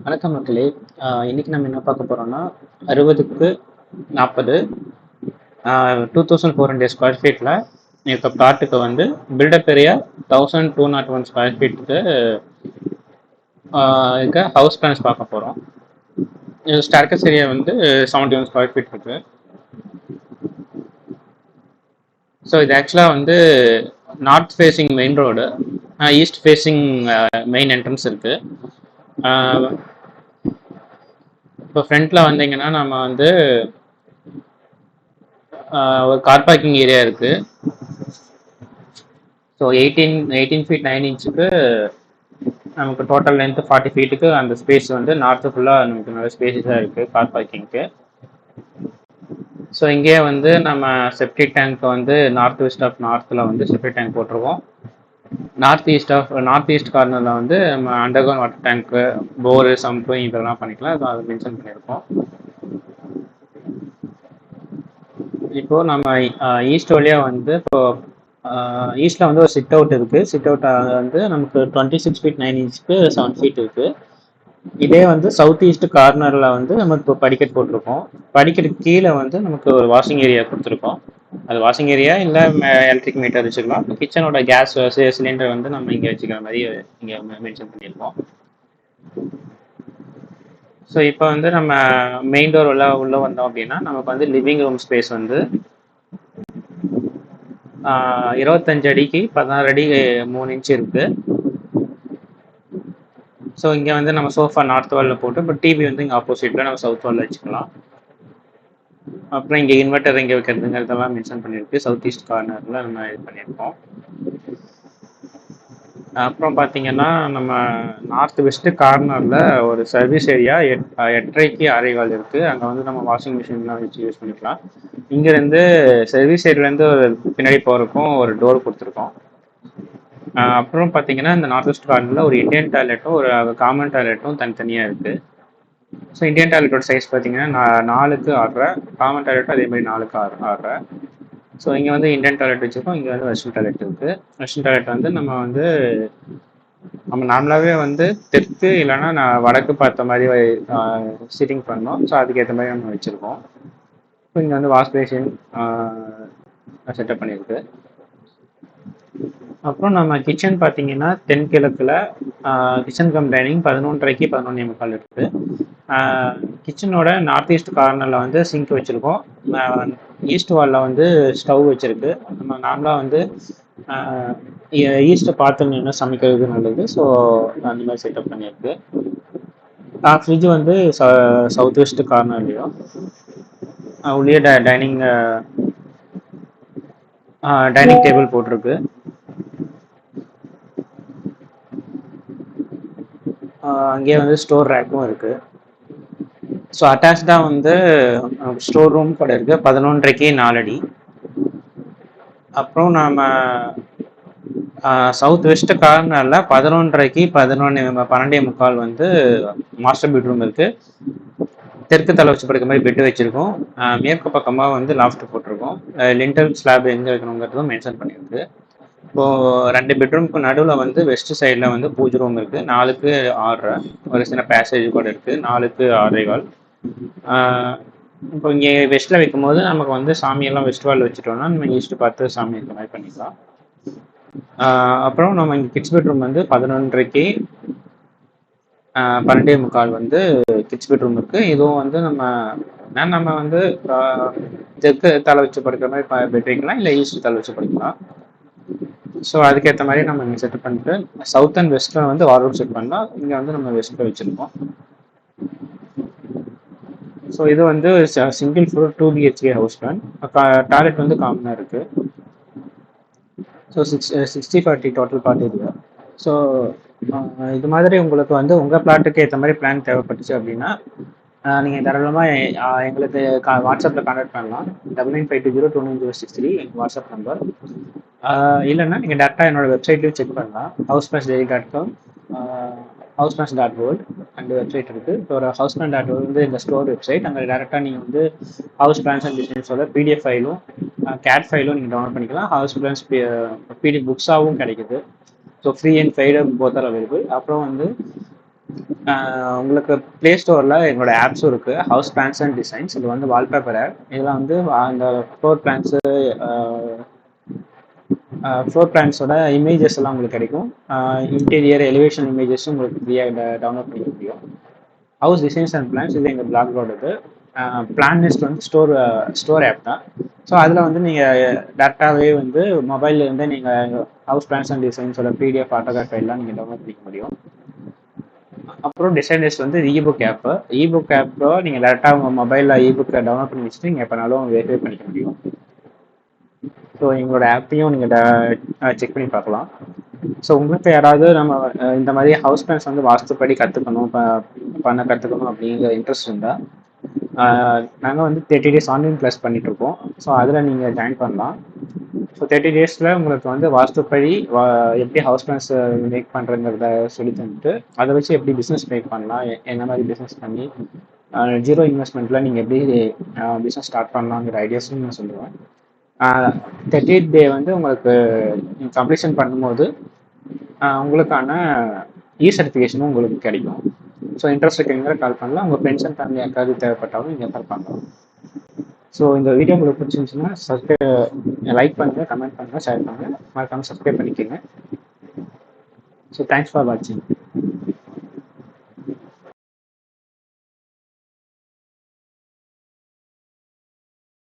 வணக்கம் மக்களே. இன்னைக்கு நம்ம என்ன பார்க்க போறோம்னா 60க்கு 40 2400 ஸ்கொயர் ஃபீட்ல இருக்க பிளாட்டுக்கு வந்து பில்டப் ஏரியா 1201 ஸ்கொயர் ஃபீட்டுக்கு இருக்க ஹவுஸ் பிளான்ஸ் பார்க்க போறோம். ஸ்டார்கஸ் ஏரியா வந்து 71 ஸ்கொயர் ஃபீட் இருக்கு. ஸோ இது ஆக்சுவலாக வந்து north facing main road, east facing main entrance இருக்கு. இப்போ ஃப்ரண்ட்ல வந்தீங்கன்னா நம்ம வந்து ஒரு கார் பார்க்கிங் ஏரியா இருக்கு. ஸோ 18 ஃபீட் 9 இன்ச்சுக்கு நமக்கு டோட்டல் லென்த் 40 ஃபீட்டுக்கு அந்த ஸ்பேஸ் வந்து நார்த்து ஃபுல்லாக நமக்கு நல்ல ஸ்பேஸஸாக இருக்குது கார் பார்க்கிங்க்கு. ஸோ இங்கேயே வந்து நம்ம செப்டிக் டேங்க் வந்து நார்த் வெஸ்ட் ஆஃப் நார்த்தில் வந்து செப்டிக் டேங்க் போட்டிருக்கோம். நார்த் ஈஸ்ட் கார்னரில் வந்து நம்ம அண்டர் கிரவுண்ட் வாட்டர் டேங்க்கு, போரு, சம்பு இதெல்லாம் பண்ணிக்கலாம். அதை மென்ஷன் பண்ணியிருக்கோம். இப்போ நம்ம ஈஸ்ட் வழியாக வந்து இப்போ ஈஸ்ட்ல வந்து ஒரு சிட் அவுட் இருக்கு. சிட் அவுட் வந்து நமக்கு 26 ஃபீட் 9 இன்ச்சுக்கு 7 ஃபீட் இருக்கு. இதே வந்து சவுத் ஈஸ்ட் கார்னர்ல வந்து நம்ம இப்போ படிக்கட் போட்டிருக்கோம். படிக்கட்டுக்கு கீழே வந்து நமக்கு ஒரு வாஷிங் ஏரியா கொடுத்துருக்கோம். அது வாஷிங் ஏரியா இல்லை எலக்ட்ரிக் மீட்டர் வச்சுக்கலாம். கிச்சனோட கேஸ் சிலிண்டர் வந்து நம்ம இங்கே வச்சுக்கிற மாதிரி இங்கே மென்ஷன் பண்ணியிருக்கோம். ஸோ இப்போ வந்து நம்ம மெயின் டோர் உள்ள வந்தோம் அப்படின்னா நமக்கு வந்து லிவிங் ரூம் ஸ்பேஸ் வந்து 25 அடிக்கு 16 அடி 3 இன்ச் இருக்கு. ஸோ இங்கே வந்து நம்ம சோஃபா நார்த் வாலில் போட்டு இப்போ டிவி வந்து இங்கே ஆப்போசிட்டில் நம்ம சவுத் வாலில் வச்சுக்கலாம். அப்புறம் இங்கே இன்வெர்டர் இங்கே வைக்கிறதுங்கிறதெல்லாம் மென்ஷன் பண்ணியிருக்கு. சவுத் ஈஸ்ட் கார்னரில் நம்ம இது பண்ணியிருக்கோம். அப்புறம் பார்த்தீங்கன்னா நம்ம நார்த் வெஸ்ட் கார்னரில் ஒரு சர்வீஸ் ஏரியா 8:30க்கு 6:15 இருக்குது. அங்கே வந்து நம்ம வாஷிங் மிஷின்லாம் வச்சு யூஸ் பண்ணிக்கலாம். இங்கேருந்து சர்வீஸ் ஏரியாலேருந்து ஒரு பின்னாடி போகிறக்கும் ஒரு டோர் கொடுத்துருக்கோம். அப்புறம் பார்த்தீங்கன்னா இந்த நார்த் வெஸ்ட் கார்னரில் ஒரு இந்தியன் டாய்லெட்டும் ஒரு காமன் டாய்லெட்டும் தனித்தனியாக இருக்குது. ஸோ இந்தியன் டாய்லெட்டோட சைஸ் பார்த்தீங்கன்னா 4க்கு 6, காமன் டாய்லெட்டும் அதே மாதிரி 4க்கு 6. ஸோ இங்கே வந்து இந்தியன் டாய்லெட் வச்சுருக்கோம். இங்கே வந்து வெஸ்டர்ன் டாய்லெட் இருக்குது. வெஸ்டர்ன் டாய்லெட் வந்து நம்ம நார்மலாகவே வந்து தெற்கு இல்லைன்னா நான் வடக்கு பார்த்த மாதிரி சீட்டிங் பண்ணோம். ஸோ அதுக்கேற்ற மாதிரி நம்ம வச்சுருக்கோம். ஸோ இங்கே வந்து வாஷ் பேசின் செட்டப் பண்ணியிருக்கு. அப்புறம் நம்ம கிச்சன் பார்த்தீங்கன்னா தென்கிழக்கில் கிச்சன் கம் டைனிங் 11:30க்கு 11:45 இருக்குது. கிச்சனோட நார்த் ஈஸ்ட் கார்னரில் வந்து சிங்க் வச்சுருக்கோம். ஈஸ்ட் வாலில் வந்து ஸ்டவ் வச்சுருக்கு. நம்ம நார்மலாக வந்து ஈஸ்ட்டை பார்த்து நின்று சமைக்கிறது நல்லது. ஸோ அந்த மாதிரி செட்டப் பண்ணியிருக்கு. ஃப்ரிட்ஜ் வந்து சவுத் வெஸ்ட் கார்னர்லேயும் உள்ளே டைனிங் டேபிள் போட்டிருக்கு. அங்கேயே வந்து ஸ்டோர் ரேக்கும் இருக்குது. ஸோ அட்டாச்சாக வந்து ஸ்டோர் ரூம் கூட இருக்குது. 11:30க்கு 4 அடி. அப்புறம் நாம் சவுத் வெஸ்ட் கார்னரில் 11:30க்கு 12:45 வந்து மாஸ்டர் பெட்ரூம் இருக்குது. தெற்கு தலை வச்சு படுக்கிற மாதிரி பெட்டு வச்சுருக்கோம். மேற்கு பக்கமாக வந்து லாஃப்ட் போட்டிருக்கோம். லிண்டல் ஸ்லாப் எங்கே வைக்கணுங்கிறதும் மென்ஷன் பண்ணியிருக்கு. இப்போது 2 பெட்ரூமுக்கு நடுவில் வந்து வெஸ்ட் சைடில் வந்து பூஜை ரூம் இருக்குது. 4க்கு 6, ஒரு சின்ன பேசேஜ் கூட இருக்குது. 4க்கு 6.15. இப்போ இங்கே வெஸ்ட்டில் வைக்கும்போது நமக்கு வந்து சாமியெல்லாம் வெஸ்ட் வால் வச்சுட்டோம்னா நம்ம ஈஸ்ட் பார்த்து சாமி இந்த மாதிரி பண்ணிக்கலாம். அப்புறம் நம்ம இங்கே கிட்ஸ் பெட்ரூம் வந்து 11:30க்கு 12:45 வந்து கிட்ஸ் பெட்ரூம் இருக்குது. இதுவும் வந்து நம்ம வந்து தெற்கு தலை வச்சு படுக்கிற மாதிரி பெட் வைக்கலாம், இல்லை ஈஸ்ட் தலை வச்சு படுக்கலாம். ஸோ அதுக்கேற்ற மாதிரி நம்ம இங்கே செட் பண்ணிட்டு சவுத் அண்ட் வெஸ்ட்டில் வந்து வார்ட்ரோப் செட் பண்ணலாம். இங்கே வந்து நம்ம வெஸ்ட்டில் வச்சுருக்கோம். ஸோ இது வந்து single floor 2 BHK house plan. Toilet வந்து காமனாக இருக்குது. So 60/40 total plot area. So இது மாதிரி உங்களுக்கு வந்து உங்கள் பிளாட்டுக்கு ஏற்ற மாதிரி பிளான் தேவைப்பட்டுச்சு அப்படின்னா நீங்கள் தாராளமாக எங்களுக்கு வாட்ஸ்அப்பில் கான்டாக்ட் பண்ணலாம். 9952029063 எங்கள் வாட்ஸ்அப் நம்பர். இல்லைன்னா நீங்கள் டேரெக்டாக என்னோட வெப்சைட்லையும் செக் பண்ணலாம். houseplandaily.com, houseplan.world அந்த வெப்சைட் இருக்குது. இப்போ ஒரு houseplan.world வந்து இந்த ஸ்டோர் வெப்சைட். அங்கே டேரெக்டாக நீங்கள் வந்து ஹவுஸ் பிளான்ஸ் அண்ட் டிசைன்ஸோட பிடிஎஃப் ஃபைலும் கேட் ஃபைலும் நீங்கள் டவுன்லோட் பண்ணிக்கலாம். ஹவுஸ் பிளான்ஸ் பிடிஎஃப் புக்ஸாகவும் கிடைக்குது. So free and paid both are available. அப்புறம் வந்து உங்களுக்கு ப்ளே ஸ்டோரில் எங்களோட ஆப்ஸும் இருக்குது. ஹவுஸ் பிளான்ஸ் அண்ட் டிசைன்ஸ், இது வந்து வால்பேப்பர் ஆப். இதில் வந்து அந்த ஃப்ளோர் பிளான்ஸு ஃப்ளோர் பிளான்ஸோட இமேஜஸ் எல்லாம் உங்களுக்கு கிடைக்கும். இன்டீரியர் எலிவேஷன் இமேஜஸும் உங்களுக்கு ஃப்ரீயாக டவுன்லோட் பண்ணிக்க முடியும். ஹவுஸ் டிசைன்ஸ் அண்ட் பிளான்ஸ் இது எங்கள் பிளாகோடது. பிளான் லிஸ்ட் வந்து ஸ்டோர் ஆப் தான். ஸோ அதில் வந்து நீங்கள் டேரெக்டாகவே வந்து மொபைல்லேருந்து நீங்கள் ஹவுஸ் பிளான்ஸ் அண்ட் டிசைன்ஸோட பிடிஎஃப் ஆட்டோகிராஃப் எல்லாம் நீங்கள் டவுன்லோட் பண்ணிக்க முடியும். அப்புறம் டிசைனர்ஸ் வந்து இபுக் ஆப்பு. இபுக் ஆப்போ நீங்கள் டேரெக்டாக உங்கள் மொபைலில் இபுக்கை டவுன்லோட் பண்ணி வச்சுட்டு நீங்கள் எப்போனாலும் வெரிஃபை பண்ணிக்க முடியும். ஸோ எங்களோட ஆப்பையும் நீங்கள் செக் பண்ணி பார்க்கலாம். ஸோ உங்களுக்கு யாராவது நம்ம இந்த மாதிரி ஹவுஸ் பிளான்ஸ் வந்து வாஸ்துப்படி கற்றுக்கணும், பண்ண கற்றுக்கணும் அப்படிங்கிற இன்ட்ரெஸ்ட் இருந்தால் நாங்கள் வந்து 30 days ஆன்லைன் கிளாஸ் பண்ணிகிட்ருக்கோம். ஸோ அதில் நீங்கள் ஜாயின் பண்ணலாம். ஸோ 30 days உங்களுக்கு வந்து வாஸ்துப்படி எப்படி ஹவுஸ் பிளான்ஸ் மேக் பண்ணுறங்கிறத சொல்லி தந்துட்டு அதை வச்சு எப்படி பிஸ்னஸ் மேக் பண்ணலாம், என்ன மாதிரி பிஸ்னஸ் பண்ணி ஜீரோ இன்வெஸ்ட்மெண்ட்டில் நீங்கள் எப்படி பிஸ்னஸ் ஸ்டார்ட் பண்ணலாங்கிற ஐடியாஸும் நான் சொல்லுவேன். 30th day வந்து உங்களுக்கு கம்ப்ளீஷன் பண்ணும்போது உங்களுக்கான சர்டிஃபிகேஷனும் உங்களுக்கு கிடைக்கும். ஸோ இன்ட்ரெஸ்ட் இருக்கீங்க கால் பண்ணலாம். உங்கள் ஃப்ரெண்ட்ஸ் அண்ட் ஃபேமிலி யாருக்காவது தேவைப்பட்டாலும் நீங்கள் கால் பண்ணலாம். ஸோ இந்த வீடியோ உங்களுக்கு பிடிச்சிருந்துச்சுன்னா லைக் பண்ணுங்கள், கமெண்ட் பண்ணுங்கள், ஷேர் பண்ணுங்கள், மறக்காமல் சப்ஸ்கிரைப் பண்ணிக்கோங்க. ஸோ தேங்க்ஸ் ஃபார் வாட்சிங்.